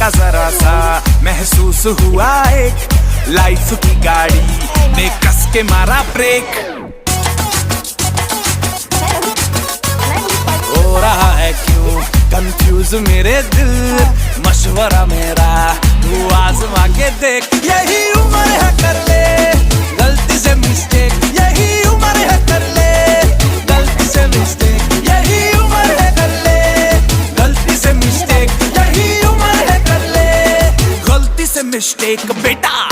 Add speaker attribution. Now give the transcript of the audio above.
Speaker 1: झटका जरा सा महसूस हुआ, एक लाइफ की गाड़ी ने कस के मारा ब्रेक। हो रहा है क्यों कंफ्यूज मेरे दिल, मशवरा मेरा तू आजमा के देख। यही उम्र है कर ले गलती से मिस्टेक, यही उम्र है कर ले गलती से मिस्टेक, यही उम्र है कर ले गलती से मिस्टेक, यही उम्र है कर ले गलती से मिस्टेक बेटा।